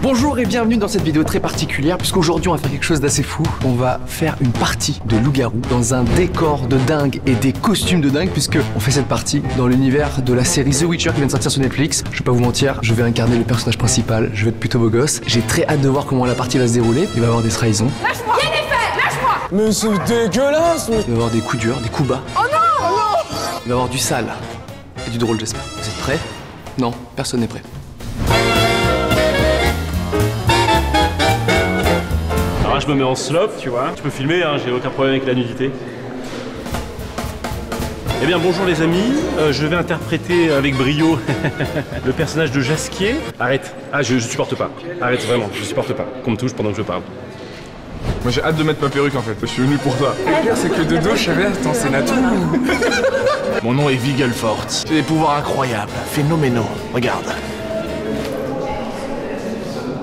Bonjour et bienvenue dans cette vidéo très particulière puisqu'aujourd'hui on va faire quelque chose d'assez fou. On va faire une partie de loup-garou dans un décor de dingue et des costumes de dingue puisque on fait cette partie dans l'univers de la série The Witcher qui vient de sortir sur Netflix. Je vais pas vous mentir, je vais incarner le personnage principal, je vais être plutôt beau gosse. J'ai très hâte de voir comment la partie va se dérouler. Il va y avoir des trahisons. Lâche-moi! Yennefer, lâche-moi! Mais c'est dégueulasse mais... Il va y avoir des coups durs, des coups bas. Oh non! Oh non! Il va y avoir du sale et du drôle j'espère. Vous êtes prêts? Non, personne n'est prêt. Alors là, je me mets en slop, tu vois. Tu peux filmer, hein, j'ai aucun problème avec la nudité. Eh bien, bonjour les amis. Je vais interpréter avec brio le personnage de Jasquier. Arrête. Ah, je supporte pas. Arrête, vraiment, je supporte pas. Qu'on me touche pendant que je parle. Moi j'ai hâte de mettre ma perruque en fait, je suis venu pour ça. Le pire c'est que de dos je savais, attends c'est Natou. Mon nom est Vigelfort. J'ai des pouvoirs incroyables, phénoménaux. Regarde.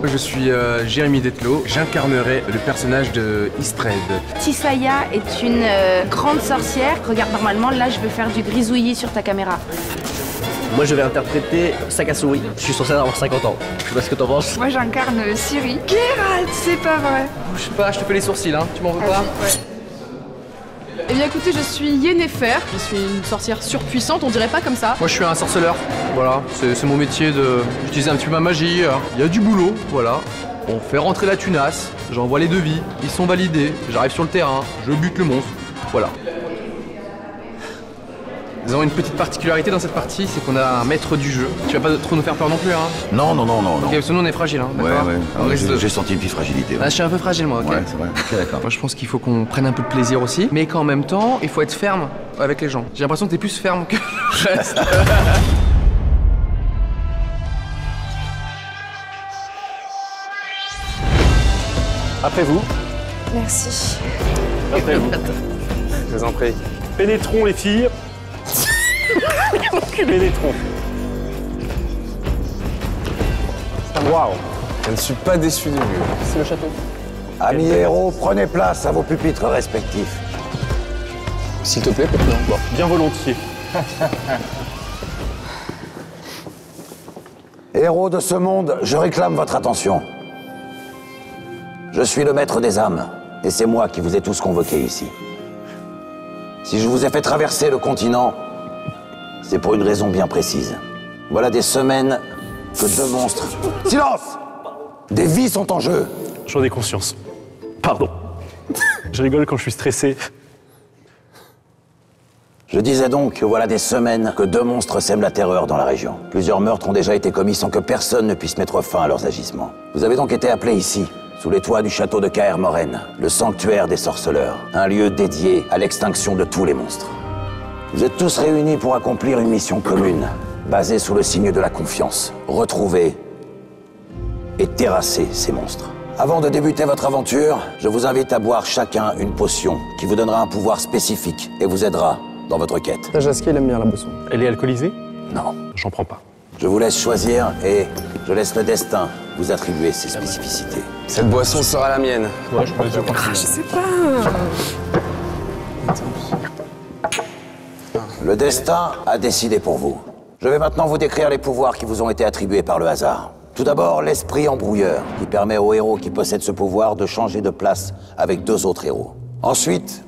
Je suis Jérémy Detlo, j'incarnerai le personnage de Istred. Tissaïa est une grande sorcière. Regarde, normalement, là, je vais faire du grisouillis sur ta caméra. Moi, je vais interpréter Sakasuri. Je suis censé avoir 50 ans. Je sais pas ce que t'en penses. Moi j'incarne Ciri. Geralt, c'est pas vrai. Bouge pas, je te fais les sourcils, hein. Tu m'en veux pas? Ouais. Eh bien écoutez, je suis Yennefer, je suis une sorcière surpuissante, on dirait pas comme ça. Moi je suis un sorceleur, voilà, c'est mon métier d'utiliser un petit peu ma magie. Il y a du boulot, voilà. On fait rentrer la tunasse, j'envoie les devis, ils sont validés, j'arrive sur le terrain, je bute le monstre, voilà. Nous avons une petite particularité dans cette partie, c'est qu'on a un maître du jeu. Tu vas pas trop nous faire peur non plus, hein? Non. Ok, parce que nous on est fragile, hein, d'accord? Ouais. J'ai senti une petite fragilité. Ah, je suis un peu fragile moi, ok? Ouais, c'est vrai. Ok, d'accord. Moi je pense qu'il faut qu'on prenne un peu de plaisir aussi, mais qu'en même temps, il faut être ferme avec les gens. J'ai l'impression que t'es plus ferme que le reste. Après vous. Merci. Après vous. Je vous en prie. Pénétrons les filles. Pénétrons. Waouh. Je ne suis pas déçu du lieu. C'est le château. Amis héros, prenez place à vos pupitres respectifs. S'il te plaît, peut-être non. Bien volontiers. Héros de ce monde, je réclame votre attention. Je suis le maître des âmes, et c'est moi qui vous ai tous convoqués ici. Si je vous ai fait traverser le continent, c'est pour une raison bien précise. Voilà des semaines que deux monstres... Silence! Des vies sont en jeu. J'en ai conscience. Pardon. Je rigole quand je suis stressé. Je disais donc que voilà des semaines que deux monstres sèment la terreur dans la région. Plusieurs meurtres ont déjà été commis sans que personne ne puisse mettre fin à leurs agissements. Vous avez donc été appelés ici, sous les toits du château de Kaer Morhen, le sanctuaire des sorceleurs, un lieu dédié à l'extinction de tous les monstres. Vous êtes tous réunis pour accomplir une mission commune, basée sous le signe de la confiance. Retrouver et terrasser ces monstres. Avant de débuter votre aventure, je vous invite à boire chacun une potion qui vous donnera un pouvoir spécifique et vous aidera dans votre quête. Jasquier il aime bien la boisson. Elle est alcoolisée? Non. J'en prends pas. Je vous laisse choisir et je laisse le destin vous attribuer ses spécificités. Cette boisson sera la mienne. Ouais, je pense. Je sais pas. Le destin a décidé pour vous. Je vais maintenant vous décrire les pouvoirs qui vous ont été attribués par le hasard. Tout d'abord, l'esprit embrouilleur, qui permet au héros qui possède ce pouvoir de changer de place avec deux autres héros. Ensuite,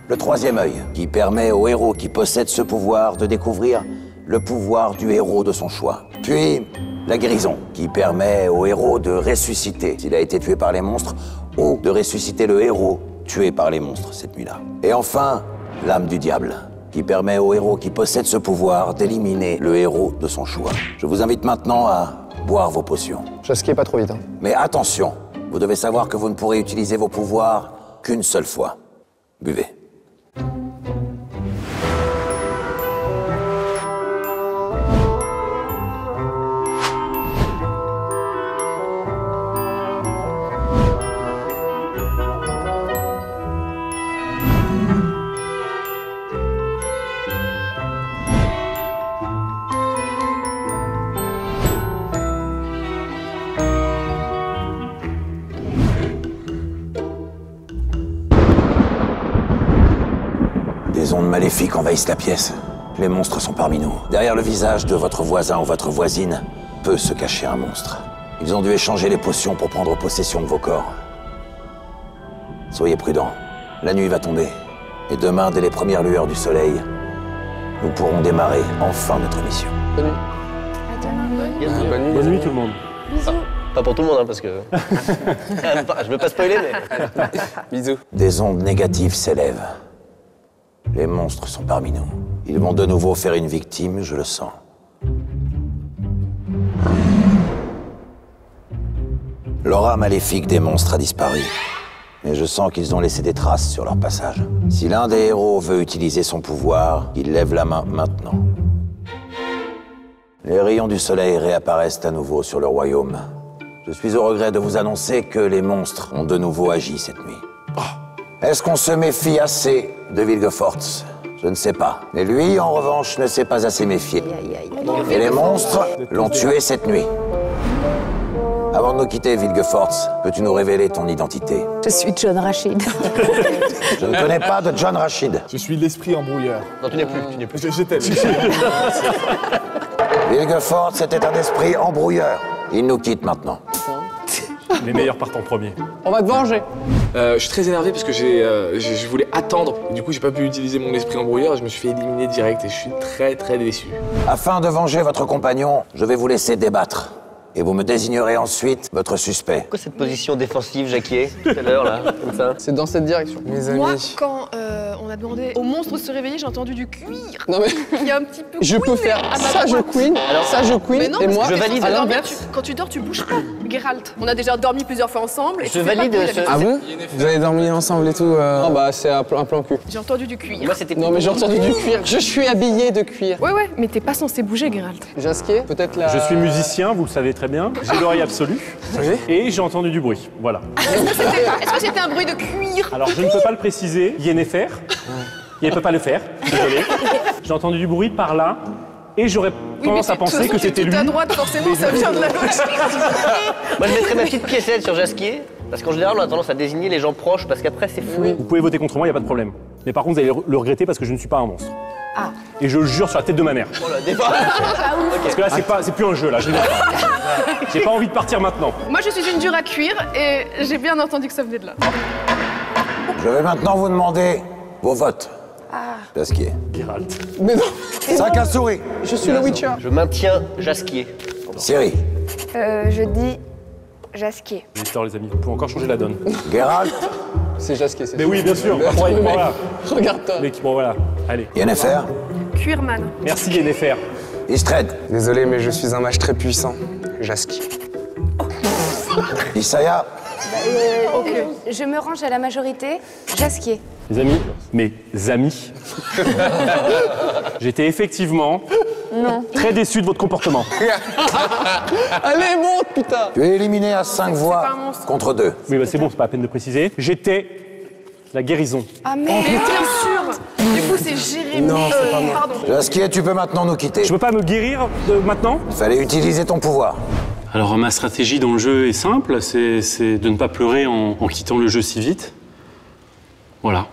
le troisième œil, qui permet au héros qui possède ce pouvoir de découvrir le pouvoir du héros de son choix. Puis, la guérison, qui permet au héros de ressusciter s'il a été tué par les monstres, ou de ressusciter le héros tué par les monstres cette nuit-là. Et enfin, l'âme du diable, qui permet au héros qui possède ce pouvoir d'éliminer le héros de son choix. Je vous invite maintenant à boire vos potions. Jasquier pas trop vite. Mais attention, vous devez savoir que vous ne pourrez utiliser vos pouvoirs qu'une seule fois. Buvez. Des ondes maléfiques envahissent la pièce. Les monstres sont parmi nous. Derrière le visage de votre voisin ou votre voisine peut se cacher un monstre. Ils ont dû échanger les potions pour prendre possession de vos corps. Soyez prudents. La nuit va tomber. Et demain, dès les premières lueurs du soleil, nous pourrons démarrer enfin notre mission. Bonne nuit. Bonne nuit. Bonne nuit tout le monde. Pas pour tout le monde, hein, parce que... Je veux pas spoiler, mais... Bisous. Des ondes négatives s'élèvent. Les monstres sont parmi nous. Ils vont de nouveau faire une victime, je le sens. L'aura maléfique des monstres a disparu. Mais je sens qu'ils ont laissé des traces sur leur passage. Si l'un des héros veut utiliser son pouvoir, il lève la main maintenant. Les rayons du soleil réapparaissent à nouveau sur le royaume. Je suis au regret de vous annoncer que les monstres ont de nouveau agi cette nuit. Est-ce qu'on se méfie assez de Vilgefortz? Je ne sais pas. Mais lui, en revanche, ne s'est pas assez méfié. Et les monstres l'ont tué cette nuit. Avant de nous quitter, Vilgefortz, peux-tu nous révéler ton identité? Je suis John Rachid. Je ne connais pas de John Rachid. Je suis l'esprit embrouilleur. Non, tu n'es plus. Je t'aime. Vilgefortz était un esprit embrouilleur. Il nous quitte maintenant. Les meilleurs partent en premier. On va te venger. Je suis très énervé parce que je voulais attendre. Du coup, j'ai pas pu utiliser mon esprit embrouilleur et je me suis fait éliminer direct et je suis très déçu. Afin de venger votre compagnon, je vais vous laisser débattre. Et vous me désignerez ensuite votre suspect. Pourquoi cette position défensive, Jacquier, tout à l'heure, là, comme ça? C'est dans cette direction. Mes amis. Moi, quand on a demandé au monstre de se réveiller, j'ai entendu du cuir. Non mais Il y a un petit peu je peux faire à ma ça, je droite. queen, ça je queen, Mais non, et parce moi que je valide. à dormir, l'inverse. quand tu dors, tu bouges pas, Geralt. On a déjà dormi plusieurs fois ensemble. Et Je tu fais pas valide de bruit ce- avec Ah ça. bon? Vous avez dormi ensemble et tout Ah bah c'est un plan cul. J'ai entendu du cuir. Moi, c'était... Non mais j'ai entendu du cuir, je suis habillé de cuir. Ouais, mais t'es pas censé bouger, Geralt. Jasquier, peut-être la... Je suis musicien, vous le savez très bien. J'ai l'oreille absolue. Et j'ai entendu du bruit. Voilà. Est-ce que c'était un bruit de cuir? Alors je ne peux pas le préciser. Yennefer. Il ne peut pas le faire. Désolé. J'ai entendu du bruit par là. Et j'aurais tendance à penser que c'était lui. À droite, forcément, ça vient de la gauche. Moi, je mettrais ma petite piécette sur Jasquier, parce qu'en général, on a tendance à désigner les gens proches, parce qu'après, c'est fou. Vous pouvez voter contre moi, il n'y a pas de problème. Mais par contre, vous allez le regretter parce que je ne suis pas un monstre. Ah. Et je le jure sur la tête de ma mère. Voilà, des fois. Parce que là, c'est plus un jeu, là. Je rigole pas. J'ai pas envie de partir maintenant. Moi, je suis une dure à cuire et j'ai bien entendu que ça venait de là. Je vais maintenant vous demander vos votes. Jasquier. Geralt. Mais non, Sac à souris. je suis le Witcher. Je maintiens Jasquier. Ciri. Je dis Jasquier. J'ai tort, les amis. Vous pouvez encore changer la donne. Geralt. C'est Jasquier, c'est Mais oui, bien sûr. Mais Bon, attends, mec, voilà. regarde-toi. Mais bon, voilà. Allez. Yennefer. Cuirman. Merci, Yennefer. Istred. Désolé, mais je suis un mage très puissant. Jasquier. Isaya. Je me range à la majorité. Jasquier. Les amis, mes amis, j'étais effectivement très déçu de votre comportement. Allez, monte, putain. Tu es éliminé à 5 voix pas un monstre. contre 2. Oui, bah c'est bon, c'est pas la peine de préciser. J'étais la guérison. Ah Mais merde. bien sûr. Du coup, c'est Jérémy. Non, c'est pas moi. Pardon. Jasquier, tu peux maintenant nous quitter. Je peux pas me guérir maintenant? Il fallait utiliser ton pouvoir. Alors ma stratégie dans le jeu est simple, c'est de ne pas pleurer en quittant le jeu si vite. Voilà.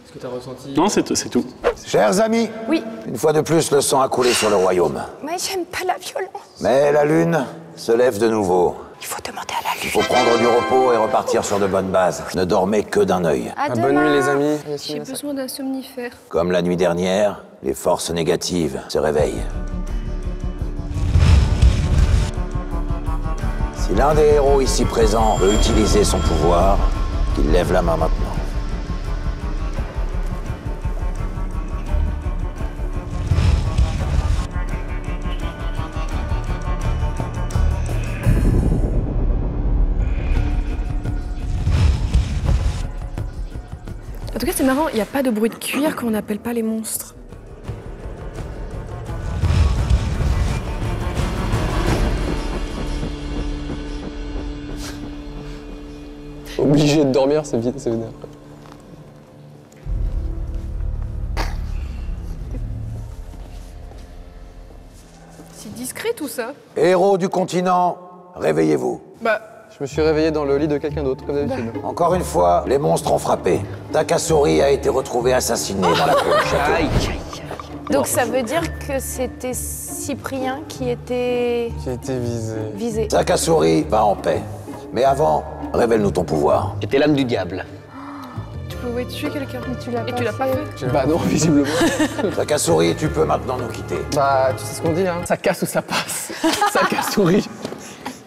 Est-ce que t'as ressenti... Non, c'est tout. Chers amis, Oui. une fois de plus, le sang a coulé sur le royaume. Moi, j'aime pas la violence. Mais la lune se lève de nouveau. Il faut demander à la Il lune. faut prendre du repos et repartir sur de bonnes bases. Ne dormez que d'un œil. À Ah, bonne nuit, les amis. J'ai besoin d'un somnifère. Comme la nuit dernière, les forces négatives se réveillent. Si l'un des héros ici présents veut utiliser son pouvoir, qu'il lève la main maintenant. En tout cas, c'est marrant, il n'y a pas de bruit de cuir quand on n'appelle pas les monstres. Obligé de dormir, c'est vite, c'est vénère. C'est discret tout ça. Héros du continent, réveillez-vous. Bah, Je me suis réveillé dans le lit de quelqu'un d'autre, comme d'habitude. Encore une fois, les monstres ont frappé. Takasori a été retrouvé assassiné dans la cour du château. Donc ça veut dire que c'était Cyprien qui était visé. Sakasuri, va en paix. Mais avant, révèle-nous ton pouvoir. J'étais l'âme du diable. Tu pouvais tuer quelqu'un. Et tu l'as pas fait. Bah non, visiblement. Sakasuri, tu peux maintenant nous quitter. Bah, tu sais ce qu'on dit, hein. Ça casse ou ça passe. Sakasuri.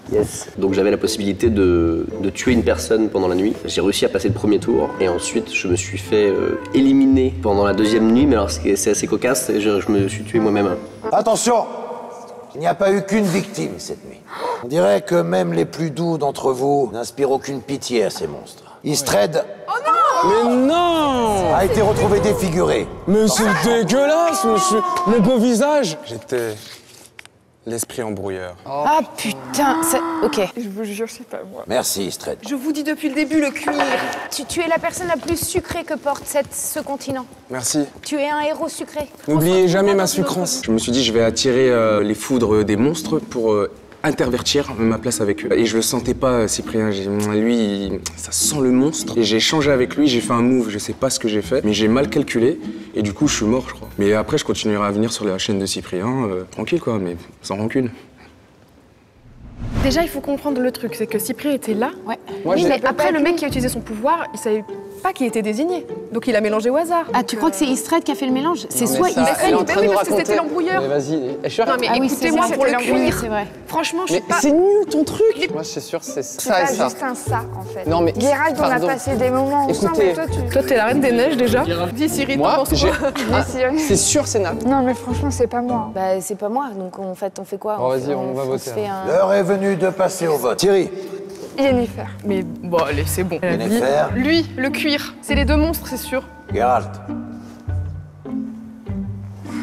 Yes. Donc j'avais la possibilité de tuer une personne pendant la nuit. J'ai réussi à passer le premier tour et ensuite je me suis fait éliminer pendant la deuxième nuit. Mais alors c'est assez cocasse, je me suis tué moi-même. Attention! Il n'y a pas eu qu'une victime cette nuit. On dirait que même les plus doux d'entre vous n'inspirent aucune pitié à ces monstres. Istred Mais non! a été retrouvé défiguré. Mais c'est dégueulasse, monsieur! Mon beau visage! J'étais l'esprit embrouilleur. Ah putain, ok. Je vous jure, c'est pas moi. Merci, Istred. Je vous dis depuis le début, le cuir. Tu es la personne la plus sucrée que porte ce continent. Merci. Tu es un héros sucré. N'oubliez jamais ma sucrance. Je me suis dit, je vais attirer les foudres des monstres pour intervertir ma place avec eux. Et je le sentais pas, Cyprien. Lui, ça sent le monstre. Et j'ai échangé avec lui, j'ai fait un move, je sais pas ce que j'ai fait, mais j'ai mal calculé. Et du coup, je suis mort, je crois. Mais après, je continuerai à venir sur la chaîne de Cyprien, tranquille quoi, mais sans rancune. Déjà, il faut comprendre le truc, c'est que Cyprien était là. Ouais. Oui, mais après, le mec qui a utilisé son pouvoir, il savait pas qu'il était désigné. Donc il a mélangé au hasard. Ah, tu crois que c'est Istred qui a fait le mélange? C'est soit Istred... Elle est en train de nous raconter. C'était l'embrouilleur. Mais vas-y, je suis Non mais écoutez-moi pour le cuir. C'est vrai. Franchement, je suis pas... C'est nul ton truc. Moi, je suis sûr c'est C'est ça pas et ça. juste un ça, en fait. Non mais... Gérald, on a pardon. passé des moments ensemble, Écoutez, et toi, tu... Toi, t'es la reine des neiges déjà. Dis Cyril, t'en Moi, penses j'ai... quoi? C'est sûr, c'est Nat. Non, mais franchement, c'est pas moi. Bah, c'est pas moi, donc en fait, on fait quoi? Bon, vas-y, on va voter, se fait un... L'heure est venue de passer au vote. Thierry, Yennefer. Mais bon, allez, c'est bon. Yennefer, Lui, le cuir. C'est les deux monstres, c'est sûr. Geralt,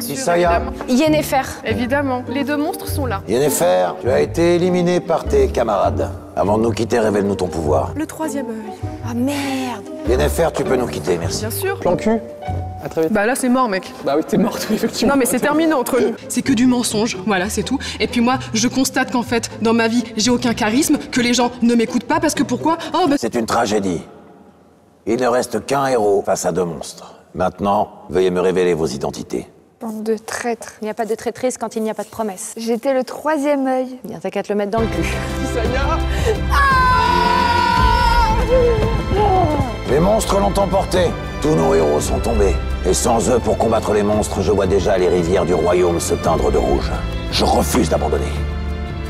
Isaya. Yennefer. Évidemment. Les deux monstres sont là. Yennefer, tu as été éliminé par tes camarades. Avant de nous quitter, révèle-nous ton pouvoir. Le troisième œil. Ah merde. Yennefer, tu peux nous quitter, merci. Bien sûr. Plan cul. À très vite. Bah là, c'est mort, mec. Bah oui, t'es morte, oui, effectivement. Non mais c'est terminé entre nous. C'est que du mensonge, voilà, c'est tout. Et puis moi, je constate qu'en fait, dans ma vie, j'ai aucun charisme, que les gens ne m'écoutent pas parce que pourquoi? Oh bah... C'est une tragédie. Il ne reste qu'un héros face à deux monstres. Maintenant, veuillez me révéler vos identités. Bande de traîtres. Il n'y a pas de traîtrise quand il n'y a pas de promesse. J'étais le troisième œil. Bien, t'as qu'à te le mettre dans le cul. Les monstres l'ont emporté. Tous nos héros sont tombés. Et sans eux pour combattre les monstres, je vois déjà les rivières du royaume se teindre de rouge. Je refuse d'abandonner.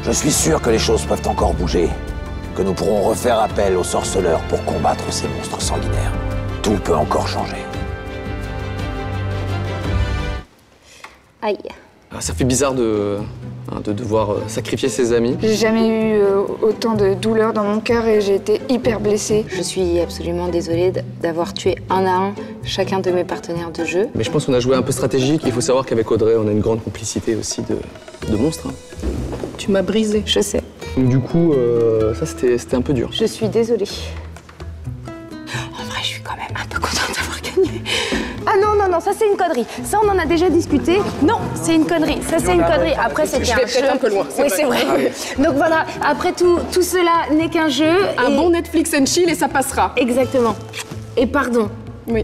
Je suis sûr que les choses peuvent encore bouger. Que nous pourrons refaire appel aux sorceleurs pour combattre ces monstres sanguinaires. Tout peut encore changer. Aïe. Ça fait bizarre de devoir sacrifier ses amis. J'ai jamais eu autant de douleur dans mon cœur et j'ai été hyper blessée. Je suis absolument désolée d'avoir tué un à un chacun de mes partenaires de jeu. Mais je pense qu'on a joué un peu stratégique. Il faut savoir qu'avec Audrey, on a une grande complicité aussi de monstres. Tu m'as brisé. Je sais. Donc du coup, ça c'était un peu dur. Je suis désolée. En vrai, je suis quand même un peu contente d'avoir gagné. Ah non, non, non, ça c'est une connerie. Ça, on en a déjà discuté. Non, c'est une connerie. Ça, c'est une connerie. Après, c'était un jeu. un peu loin. Oui, c'est vrai. Donc voilà, après tout cela n'est qu'un jeu. Un bon Netflix and chill et ça passera. Exactement. Et pardon. Oui.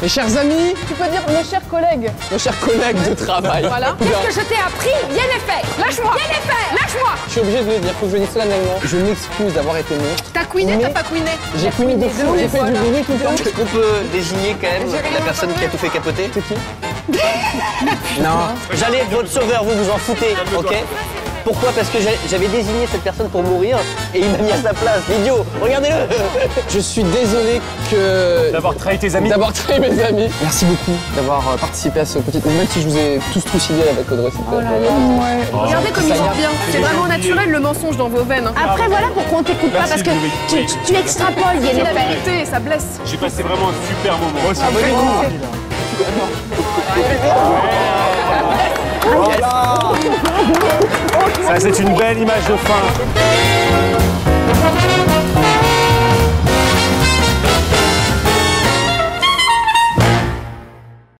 Mes chers amis, Tu peux dire mes chers collègues. mes chers collègues de travail. Voilà. Qu'est-ce que je t'ai appris? Yennefer. Lâche-moi. Lâche-moi. Je suis obligé de le dire, faut que je le dise solennellement. Je m'excuse d'avoir été monstre. T'as queené, t'as pas queené? J'ai fini de fou, j'ai fait du bruit tout le temps. Est-ce qu'on peut désigner quand même la personne qui a tout fait capoter? C'est qui? Non. J'allais être votre sauveur, vous vous en foutez, ok? Pourquoi? Parce que j'avais désigné cette personne pour mourir et il m'a mis à sa place. L'idiot, regardez-le. Je suis désolé D'avoir trahi tes amis. d'avoir trahi mes amis. Merci beaucoup d'avoir participé à ce petit... Même si je vous ai tous trucidé avec Audrey. Regardez comme ils sont bien. C'est vraiment naturel le mensonge dans vos veines. Après, voilà pourquoi on t'écoute pas, parce que tu extrapoles, C'est la Yennefer. vérité, ça blesse. J'ai passé vraiment un super moment. Ça, c'est une belle image de fin.